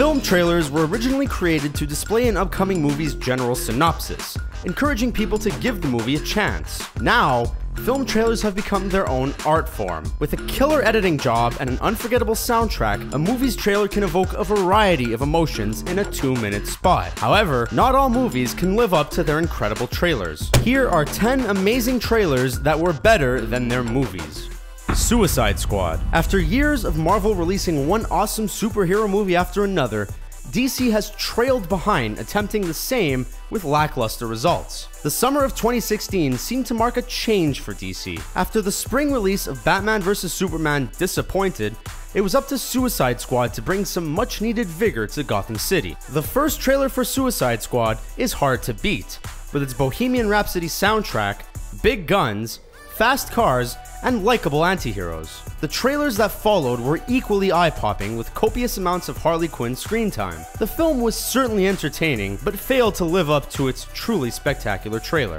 Film trailers were originally created to display an upcoming movie's general synopsis, encouraging people to give the movie a chance. Now, film trailers have become their own art form. With a killer editing job and an unforgettable soundtrack, a movie's trailer can evoke a variety of emotions in a 2-minute spot. However, not all movies can live up to their incredible trailers. Here are 10 amazing trailers that were better than their movies. Suicide Squad. After years of Marvel releasing one awesome superhero movie after another, DC has trailed behind, attempting the same with lackluster results. The summer of 2016 seemed to mark a change for DC. After the spring release of Batman vs Superman disappointed, it was up to Suicide Squad to bring some much-needed vigor to Gotham City. The first trailer for Suicide Squad is hard to beat, with its Bohemian Rhapsody soundtrack, big guns, fast cars, and likable anti-heroes. The trailers that followed were equally eye-popping, with copious amounts of Harley Quinn screen time. The film was certainly entertaining, but failed to live up to its truly spectacular trailer.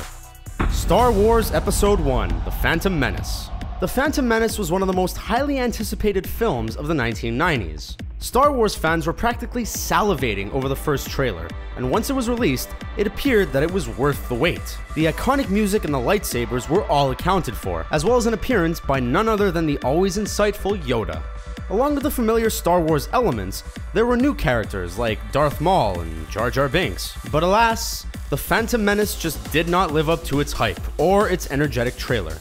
Star Wars Episode 1: The Phantom Menace. The Phantom Menace was one of the most highly anticipated films of the 1990s. Star Wars fans were practically salivating over the first trailer, and once it was released, it appeared that it was worth the wait. The iconic music and the lightsabers were all accounted for, as well as an appearance by none other than the always insightful Yoda. Along with the familiar Star Wars elements, there were new characters like Darth Maul and Jar Jar Binks. But alas, The Phantom Menace just did not live up to its hype or its energetic trailer,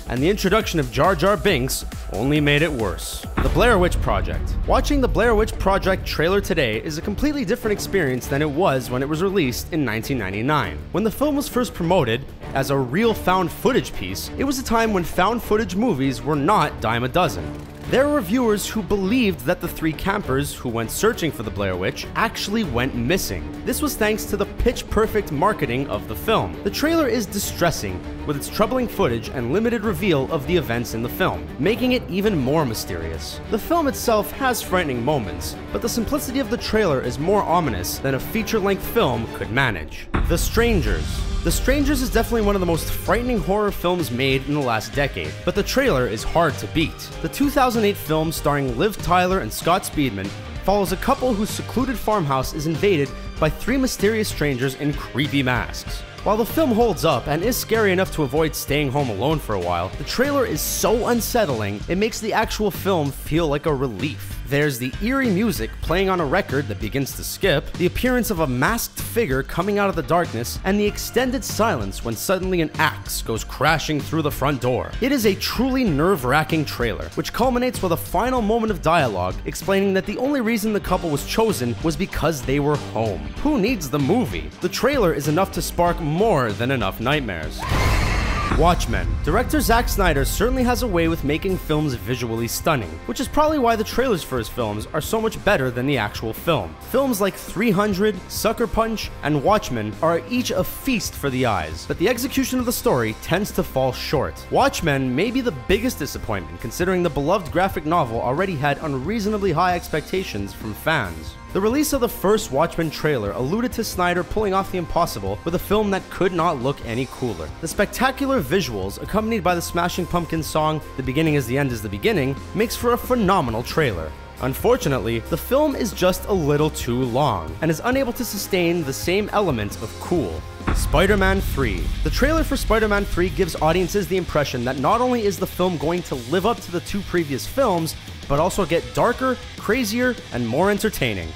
and the introduction of Jar Jar Binks only made it worse. The Blair Witch Project. Watching the Blair Witch Project trailer today is a completely different experience than it was when it was released in 1999. When the film was first promoted as a real found footage piece, it was a time when found footage movies were not dime a dozen. There were reviewers who believed that the 3 campers who went searching for the Blair Witch actually went missing. This was thanks to the pitch-perfect marketing of the film. The trailer is distressing, with its troubling footage and limited reveal of the events in the film, making it even more mysterious. The film itself has frightening moments, but the simplicity of the trailer is more ominous than a feature-length film could manage. The Strangers. The Strangers is definitely one of the most frightening horror films made in the last decade, but the trailer is hard to beat. The 2008 film starring Liv Tyler and Scott Speedman follows a couple whose secluded farmhouse is invaded by 3 mysterious strangers in creepy masks. While the film holds up and is scary enough to avoid staying home alone for a while, the trailer is so unsettling, it makes the actual film feel like a relief. There's the eerie music playing on a record that begins to skip, the appearance of a masked figure coming out of the darkness, and the extended silence when suddenly an axe goes crashing through the front door. It is a truly nerve-wracking trailer, which culminates with a final moment of dialogue explaining that the only reason the couple was chosen was because they were home. Who needs the movie? The trailer is enough to spark more than enough nightmares. Watchmen. Director Zack Snyder certainly has a way with making films visually stunning, which is probably why the trailers for his films are so much better than the actual film. Films like 300, Sucker Punch, and Watchmen are each a feast for the eyes, but the execution of the story tends to fall short. Watchmen may be the biggest disappointment, considering the beloved graphic novel already had unreasonably high expectations from fans. The release of the first Watchmen trailer alluded to Snyder pulling off the impossible with a film that could not look any cooler. The spectacular visuals, accompanied by the Smashing Pumpkins song "The Beginning is the End is the Beginning," makes for a phenomenal trailer. Unfortunately, the film is just a little too long, and is unable to sustain the same element of cool. Spider-Man 3. The trailer for Spider-Man 3 gives audiences the impression that not only is the film going to live up to the 2 previous films, but also get darker, crazier, and more entertaining.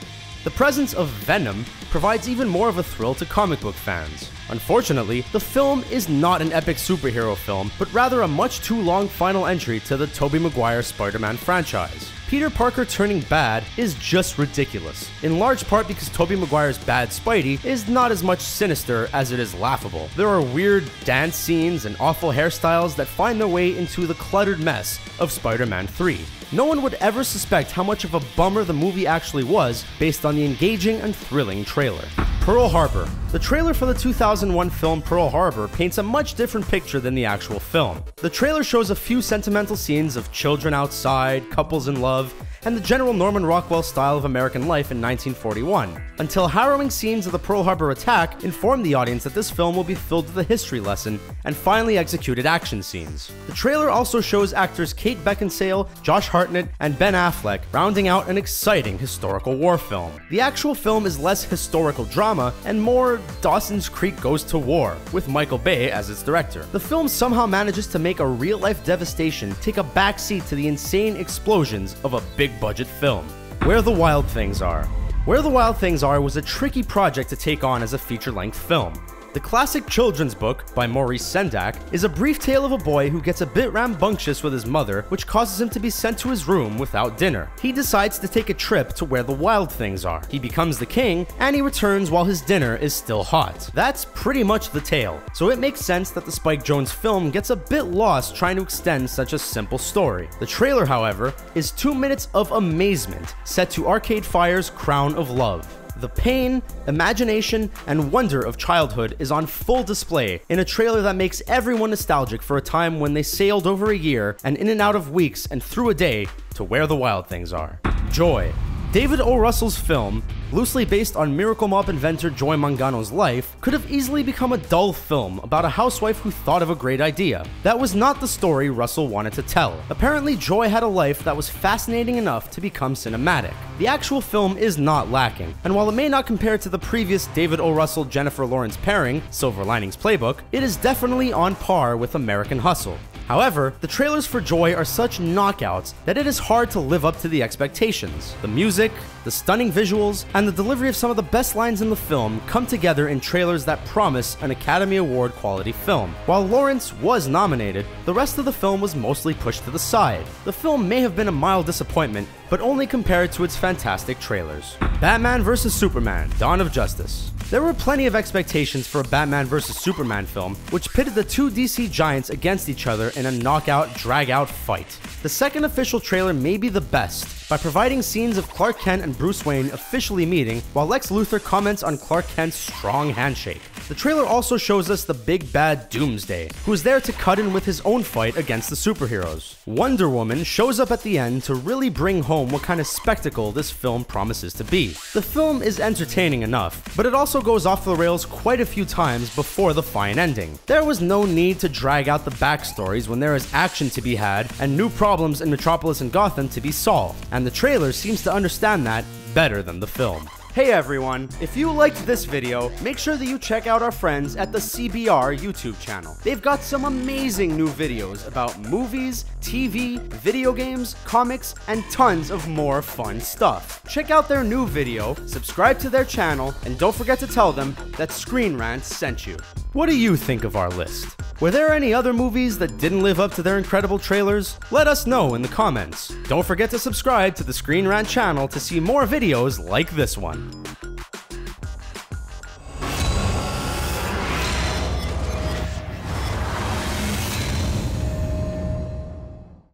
The presence of Venom provides even more of a thrill to comic book fans. Unfortunately, the film is not an epic superhero film, but rather a much too long final entry to the Tobey Maguire Spider-Man franchise. Peter Parker turning bad is just ridiculous, in large part because Tobey Maguire's bad Spidey is not as much sinister as it is laughable. There are weird dance scenes and awful hairstyles that find their way into the cluttered mess of Spider-Man 3. No one would ever suspect how much of a bummer the movie actually was based on the engaging and thrilling trailer. Pearl Harbor. The trailer for the 2001 film Pearl Harbor paints a much different picture than the actual film. The trailer shows a few sentimental scenes of children outside, couples in love, and the general Norman Rockwell style of American life in 1941, until harrowing scenes of the Pearl Harbor attack informed the audience that this film will be filled with a history lesson and finely executed action scenes. The trailer also shows actors Kate Beckinsale, Josh Hartnett, and Ben Affleck rounding out an exciting historical war film. The actual film is less historical drama and more Dawson's Creek Goes to War, with Michael Bay as its director. The film somehow manages to make a real-life devastation take a backseat to the insane explosions of a big-budget film. Where the Wild Things Are. Where the Wild Things Are was a tricky project to take on as a feature-length film. The classic children's book by Maurice Sendak is a brief tale of a boy who gets a bit rambunctious with his mother, which causes him to be sent to his room without dinner. He decides to take a trip to where the wild things are. He becomes the king, and he returns while his dinner is still hot. That's pretty much the tale, so it makes sense that the Spike Jonze film gets a bit lost trying to extend such a simple story. The trailer, however, is 2 minutes of amazement set to Arcade Fire's Crown of Love. The pain, imagination, and wonder of childhood is on full display in a trailer that makes everyone nostalgic for a time when they sailed over a year and in and out of weeks and through a day to where the wild things are. Joy. David O. Russell's film, loosely based on Miracle Mop inventor Joy Mangano's life, could have easily become a dull film about a housewife who thought of a great idea. That was not the story Russell wanted to tell. Apparently, Joy had a life that was fascinating enough to become cinematic. The actual film is not lacking, and while it may not compare to the previous David O. Russell-Jennifer Lawrence pairing, Silver Linings Playbook, it is definitely on par with American Hustle. However, the trailers for Joy are such knockouts that it is hard to live up to the expectations. The music, the stunning visuals, and the delivery of some of the best lines in the film come together in trailers that promise an Academy Award quality film. While Lawrence was nominated, the rest of the film was mostly pushed to the side. The film may have been a mild disappointment, but only compared to its fantastic trailers. Batman vs. Superman: Dawn of Justice. There were plenty of expectations for a Batman vs. Superman film, which pitted the two DC giants against each other in a knockout, drag-out fight. The second official trailer may be the best, by providing scenes of Clark Kent and Bruce Wayne officially meeting, while Lex Luthor comments on Clark Kent's strong handshake. The trailer also shows us the big bad Doomsday, who is there to cut in with his own fight against the superheroes. Wonder Woman shows up at the end to really bring home what kind of spectacle this film promises to be. The film is entertaining enough, but it also goes off the rails quite a few times before the fine ending. There was no need to drag out the backstories when there is action to be had and new problems in Metropolis and Gotham to be solved, and the trailer seems to understand that better than the film. Hey everyone, if you liked this video, make sure that you check out our friends at the CBR YouTube channel. They've got some amazing new videos about movies, TV, video games, comics, and tons of more fun stuff. Check out their new video, subscribe to their channel, and don't forget to tell them that Screen Rant sent you. What do you think of our list? Were there any other movies that didn't live up to their incredible trailers? Let us know in the comments. Don't forget to subscribe to the Screen Rant channel to see more videos like this one.